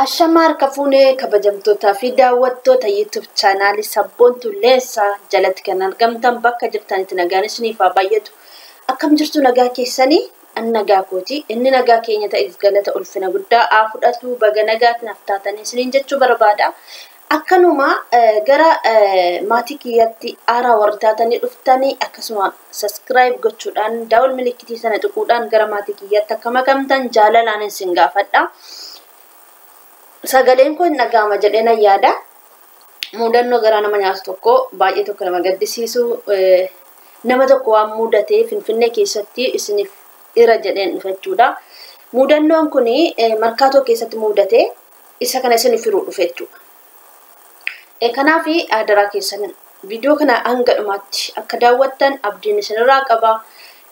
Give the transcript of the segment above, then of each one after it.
Ashamar kafuunee kabajamtootaa fi daawwattoota YouTube chaanaalii Sabboontuu Leensaa jalatti kan argamtan bakka jirtanitti nagaan isiniif haa baay'atu. Akkam jirtu nagaa keessanii? An nagaa kooti. Inni nagaa keenya ta'eef galata ulfina guddaa haa fudhatu baga nagaatti naaf taatanii isiniin jechuu barbaada. Akkanuma gara maatii kiyyatti aaraa warri taatanii dhuftanii akkasuma subscribe gochuudhaan daawul milikitii sana tuquudhaan gara maatii kiyyatti akka makamtan jaalalaan isin gaafadha. Sagaleen kun nagaama jedheen ayyaada. Mudannoo gara nama nyaatu tokko baay'ee tokko nama gaddisiisu nama tokko waan mudatee Finfinnee keessatti isiniif irra jedheen dhufachuudha. Mudannoon kun markaatoo keessatti mudate isa kana isiniif firuu dhufechuudha. Kanaaf adaraa keessan viidiyoo kana hanga dhumaatti akka daawwattan abdiin isinirraa qaba.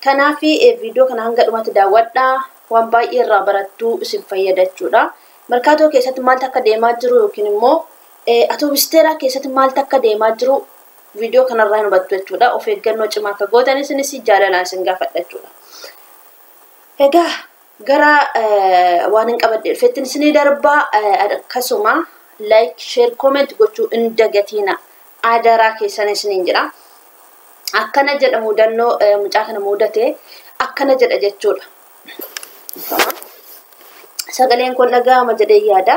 Kanaaf viidiyoo kana hanga dhumaatti daawwadhaa waan baay'ee irraa barattuu isin fayyadachuudha. Markaatoo keessatti maaltu akka deemaa jiru yookiin immoo atoobisteeraa keessatti maaltu akka deemaa jiru viidiyoo kanarraa hin hubattu jechuudha. Of eeggannoo cimaa akka gootan isinis jaalalaan isin gaafadha jechuudha. Egaa gara waan hin qabadde dhufeettiin isinii darbaa akkasuma like, share, comment gochuu hin dagatiina adaraa keessan isiniin jira. Akkana jedha mudannoo mucaa kana mudate akkana jedha jechuudha. Sagaleen kun dhaga'ama jedhee yaada.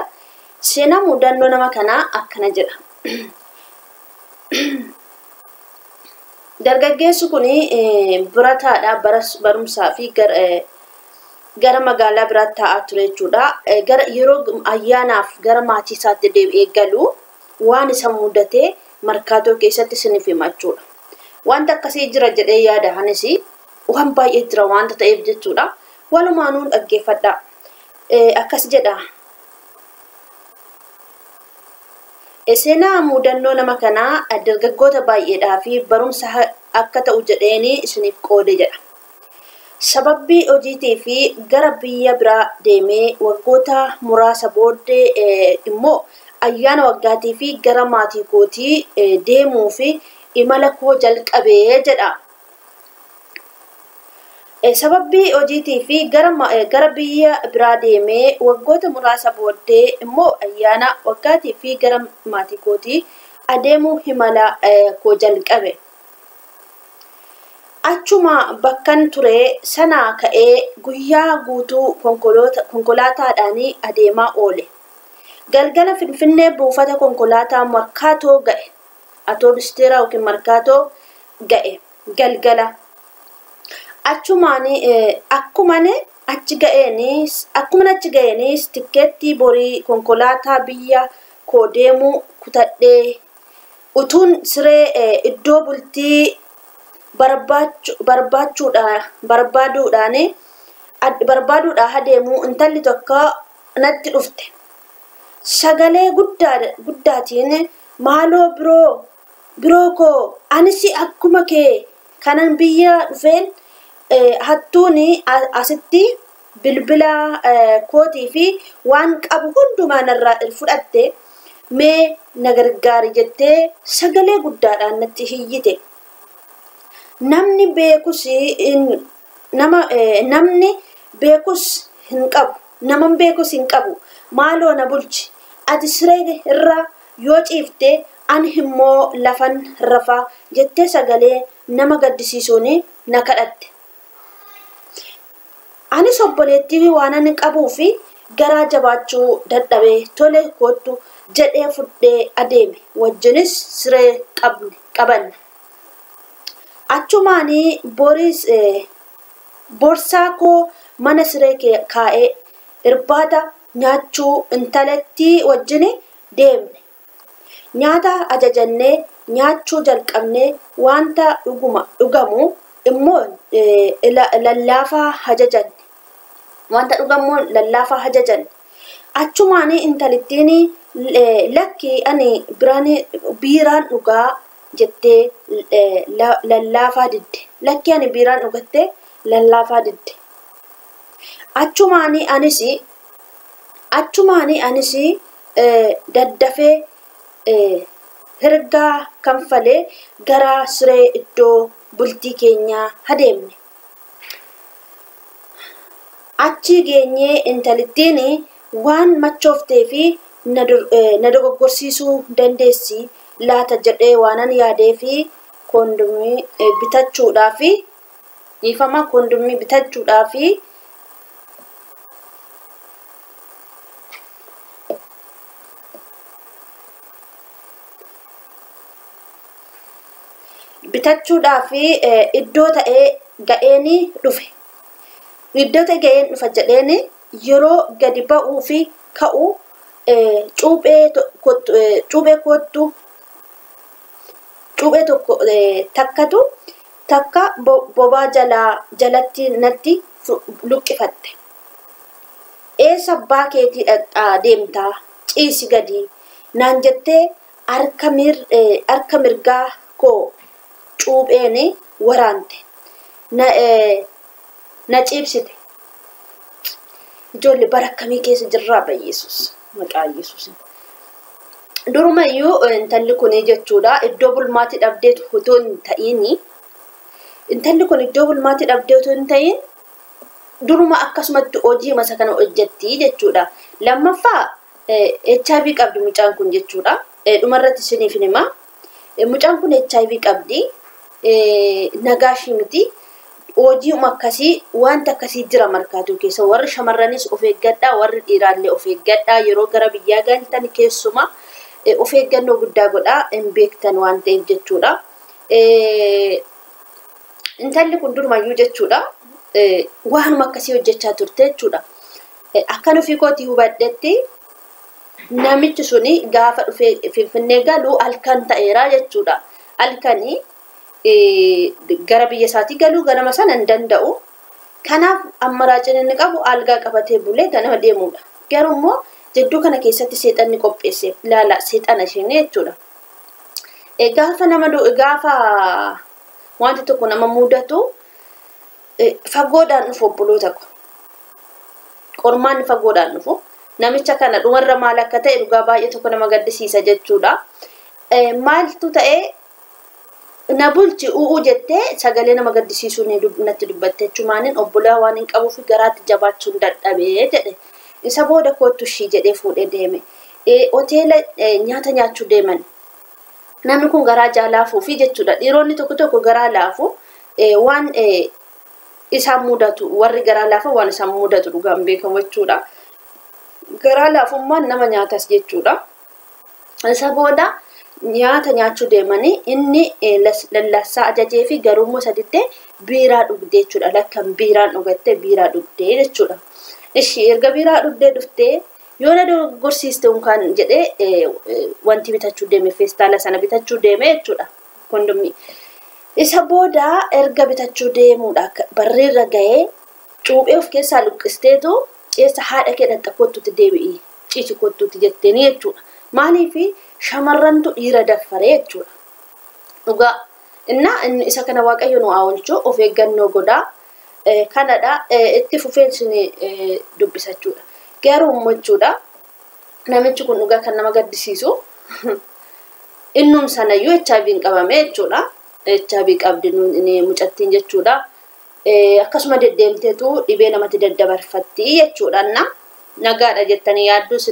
Seenaa mudannoo nama kanaa akkana jedha. Dargaggeessi kun birataadha barumsaa fi gara magaalaa biraatti taa'aa ture jechuudha. Yeroo ayyaanaaf gara maatii isaatti deebi'ee galu waan isa mudatee markaatoo keessatti isiniif hima jechuudha. Wanta akkasii jira jedhee yaada anis waan baay'ee jira wanta ta'eef jechuudha. Walumaanuu dhaggeeffadha. Akkas jedha. Seenaa mudannoo nama kanaa dargaggoota baay'eedhaa fi barumsa akka ta'u jedheeni isiniif qoode jedha. Sababbii hojiitii fi gara biyya biraa deemee waggoota muraasa booddee immoo ayyaana waggaatii fi gara maatii kootii deemuu fi imala koo jalqabee jedha. Sababbii hojiitii fi gara biyya biraa deemee waggoota muraasa booddee immoo ayyaana waggaatii fi gara maatii kootii adeemuu imala koo jalqabe. Achuma bakkan ture sanaa ka'ee guyyaa guutuu konkolaataadhaan adeemaa oole. Galgala Finfinnee buufata konkolaataa markaatoo ga'e. Atoobisteeraa yookiin markaatoo ga'e galgala. Achumaan akkuma achi ga'eenis tikkeettii borii konkolaataa biyya koo deemuu kutadhee utuun siree iddoo bultii barbaaduudhaan adeemuu intalli tokko natti dhufte. Sagalee guddaatiin maaloo biroo koo anis akkuma kee kanan biyya dhufeen hattuun asitti bilbila kootii fi waan qabu hundumaa narraa fudhatte mee na gargaari jettee sagalee guddaadhaan natti hiyyite. Namni beekus hin qabu maaloo na bulchi ati siree irra yoo ciifte ani immoo lafan rafaa jettee sagalee nama gaddisiisuun na kadhatte. Anis obboleettii waan ani qabuu fi garaa jabaachuu dadhabee tole kootu jedhee fudhee adeeme wajjinis siree qabanne. Achumaan boorsaa koo mana siree kaa'ee irbaata nyaachuu intalattii wajjin deemne. Nyaata ajajannee nyaachuu jalqabnee wanta dhugamu immoo lallaafaa ajajanne. Achumaan intalittiin lakki ani biiraan dhugaa jettee lallaafaa didde. Lakki ani biiraan dhugattee lallaafaa didde. Achumaan anis daddafee hergaa kanfalee gara siree iddoo bultii keenyaa adeemne. Achi geenyee intalittiin waan machooftee fi na dogoggorsiisuu dandeessi laata jedhee waanan yaadee fi koondomii bitachuudhaa fi dhiifama koondomii bitachuudhaa fi iddoo ta'ee ga'een dhufe. Iddoo ta'ee ga'een dhufa jedheen yeroo gadi ba'uu fi ka'u cuuphee tokko takka bobaa jalatti natti luqqifatte. Eessa abbaa keetii dhaqxaa deemtaa ciisi gadi naan jettee harka mirgaa koo cuupheen waraante na ciibsite. Ijoollee bara akkamii keessa jirraa Yesus maqaa Yesus. Durumayyuu intalli kun jechuudha iddoo bulmaatti dhabdeetu otoo hin ta'in intalli kun iddoo bulmaatti dhabdeetu hin ta'in duruma akkasumatti hojii masa kana hojjetti jechuudha. Lammaffaa HIV qabdi mucaan kun jechuudha. Dhumarratti isiniif hima. Mucaan kun HIV qabdi. Nagaashii miti. Hojii akkasii wanta akkasii jira markaatuu keessa. Warri shamarranis of eeggadhaa, warri dhiiraallee of eeggadhaa. Yeroo gara biyyaa galtan keessuma of eeggannoo guddaa godhaa hin beektan waan ta'eef jechuudha. Intalli kun durumayyuu jechuudha waanuma akkasii hojjechaa turte jechuudha. Akkan ofii kootii hubadhetti namichi suni gaafa dhufee Finfinnee galu halkan ta'eera jechuudha. Halkanii gara biyya isaatii galuu ganama sana hin danda'u. Kanaaf ammaraacin inni qabu algaa qabatee bulee ganama deemuudha. Garuu immoo jidduu kana keessatti seexanni qopheesse ilaala seexana isheen jechuudha. Gaafa wanti tokko nama mudatu fagoodhaan dhufu obboloota ko. Qormaan fagoodhaan dhufu. Namicha kana dhumarra maal akka ta'e dhugaa baay'ee tokko nama gaddisiisa jechuudha. Maaltu ta'ee na bulchi u'uu jettee sagalee nama gaddisiisuu natti dubbatte jechuumaanin obbolaa waan hin qabuuf garaatti jabaachuun dadhabee jedhe. Isa booda kootu ishii jedhee fuudhee deeme. Hoteela nyaata nyaachuu deeman. Namni kun garaa jaalaafuu fi jechuudha. Dhiironni tokko garaa laafu waan isaan mudatu warri garaa laafu waan isaan mudatu dhugaan beekamu jechuudha. Garaa laafummaan nama nyaatas jechuudha. Isa booda nyaata nyaachuu deemanii inni lallaasaa ajajee fi garuummoo sadiitti biiraa dhugdee jechuudha. Lakkan biiraan dhugattee biiraa dhugdee jechuudha. Ishii erga biiraa dhugdee dhuftee yoo na dogoggorsiiste unkaan jedhee wanti bitachuu deeme feestaala sana bitachuu deeme jechuudha. Kondomii. Isa booda erga bitachuu deemuudha barreerra ga'ee cuuphee of keessaa luqqisteetu eessa haadha kee dhaqxa kottuutti deebi'i ciisi kottuutti jetteeni jechuudha. Maaliif shamarrantu dhiira daffaree jechuudha. Dhugaa inni isa kana waaqayyo nu oolchuu of eeggannoo godhaa. Kanadha itti fufeensi dubbisachuudha. Garuu jechuudha namichi kun dhugaa kan nama gaddisiisu innum sanayyuu HIV hin qabame jechuudha. HIV qabdi mucattiin jechuudha. Akkasuma deddeemteetu dhibee namatti daddabarfatti jechuudha. Nagaadha jettanii yaaddus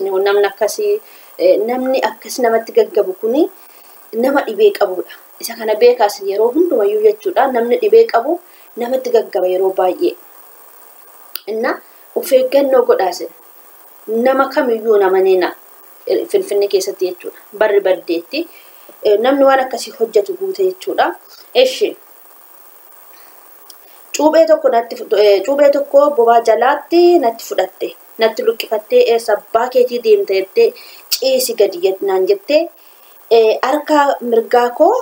namni akkasii namatti gaggabu kuni nama dhibee qabudha. Isa kana beekaas yeroo hundumayyuu jechuudha. Namni dhibee qabu namatti gaggaba yeroo baay'ee. Of eeggannoo godhaas nama kamiyyuu nama neena Finfinnee keessatti jechuudha. Barri baddeetti namni waan akkasii hojjetu guute jechuudha. Eshi cuuphee tokko bobaa jalaatti natti fudhatte natti luqqifattee eessa abbaa keetii deemte jettee ciisi gadi naan jettee harka mirgaa koo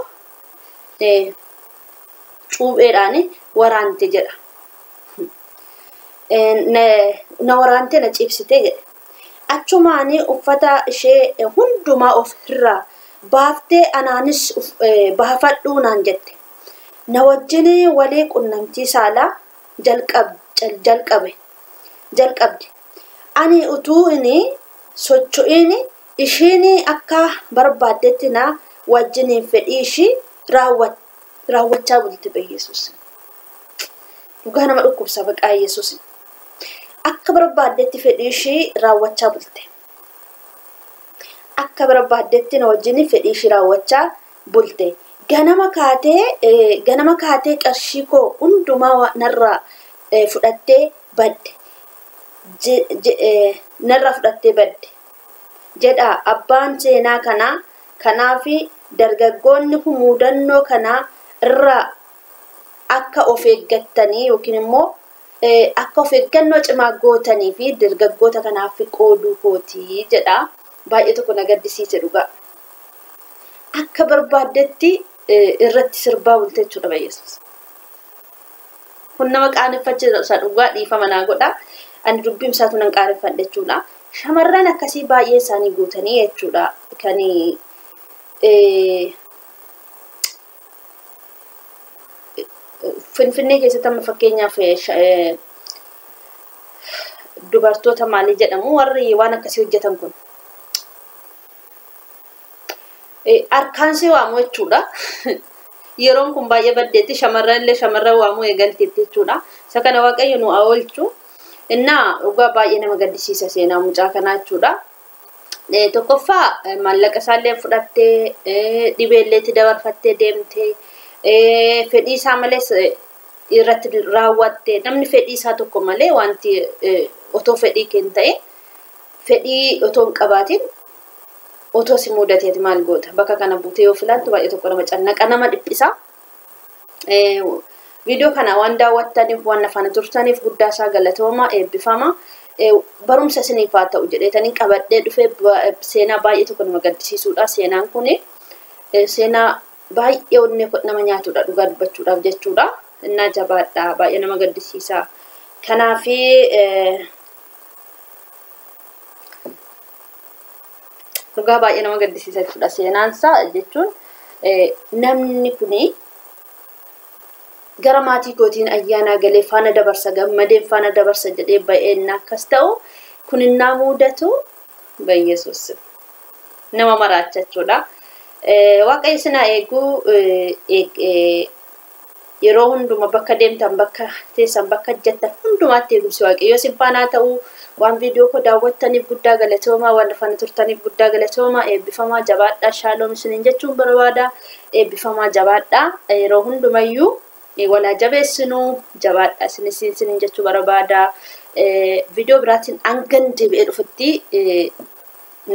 cuupheedhaan waraante jedha. Na waraante na ciibsite jedhe. Achumaanii uffata ishee hundumaa of irraa baaftee anaanis baafadhuu naan jette. Na wajjin walii qunnamtii saalaa jalqabde. Ani utuu inni socho'iin ishiin akka barbaaddetti na wajjin fedhii ishii raawwachaa bulte Yesus. Dhugaa nama dhukkubsa baqaa Yesus. akka barbaadetti fedhii ishii raawwachaa bulte. Akka barbaadetti na wajjin fedhii ishii raawwachaa bulte. Ganama kaatee qarshii koo hundumaa narraa fudhattee badde. Narraa fudhattee badde. Jedha abbaan seenaa kanaa. Kanaafi dargaggoonni kun mudannoo kanaa irraa akka of eeggatanii yookiin immoo akka of eeggannoo cimaa gootanii fi dargaggoota kanaaf qooduu kooti jedha. Baay'ee tokko na gaddisiise dhugaa. Akka barbaadetti irratti sirbaa bulte jechuudha Yesuus. Kun nama qaaneffachiisa dhugaa dhiifama naa godha. Ani dubbiin isaatu nan qaaneffadhe jechuudha. Shamarran akkasii baay'ee isaanii guutanii jechuudha. Kani Finfinnee keessatti amma fakkeenyaaf dubartoota maalii jedhamu warri waan akkasii hojjetan kun harkaan si waamu jechuudha. Yeroon kun baay'ee baddeetti shamarran illee shamarran waamuu eegalteetti jechuudha. Isa kana Waaqayyo nu haa oolchu. Innaa dhugaa baay'ee nama gaddisiisa seenaa mucaa kanaa jechuudha. Tokkoffaa maallaqa isaallee fudhattee dhibeelleetti dabarfattee deemtee fedhii isaa malees irratti raawwattee namni fedhii isaa tokko malee wanti otoo fedhii keen ta'e fedhii otoo hin qabaatin otoo si mudateeti maal goota bakka kana buutee yoo filattu baay'ee tokko nama cannaqa nama dhiphisa. Viidiyoo kana waan daawwattaniif waan afaan turtaniif guddaa isaa galatooma eebbifama. Barumsa isiniif haa ta'u jedheetanii qabadhee dhufee seenaa baay'ee tokko nama gaddisiisuudha. Seenaan kun seenaa baay'ee onnee nama nyaatudha dhugaa dubbachuudhaaf jechuudha. Innaa jabaadha baay'ee nama gaddisiisa. Kanaafi dhugaa baay'ee nama gaddisiisa jechuudha. Seenaansaa jechuun namni kuni gara maatii kootiin ayyaana galee faana dabarsa gammadeen faana dabarsa jedhee ba'een akkas ta'u kuninnaa mudatu Yesuus nama maraacha jechuudha. Waaqayyo sinaa eeguu yeroo hunduma bakka deemtan bakka teessan bakka jettan hundumaatti eegumsi Waaqayyo sin faana ta'u waan viidiyoo ko daawwattaniif guddaa galatooma waan faana turtaniif guddaa galatooma eebbifamaa jabaadhaa shaaloom isiniin jechuun barbaada eebbifamaa jabaadhaa yeroo hundumayyuu wala jabeessinu jabaadha isiniin jechuu barbaada. Viidiyoo biraatiin hangan deebi'ee dhufutti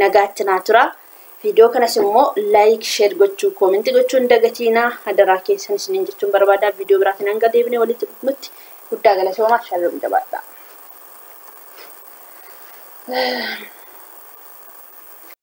nagaatti naa tura. Viidiyoo kanas immoo like share gochuu comment gochuu hin dagatinaa hadaraa keessan isiniin jechuun barbaada. Viidiyoo biraatiin hanga deebinee walitti dhufnutti guddaa galatooma shaaloom jabaadhaa.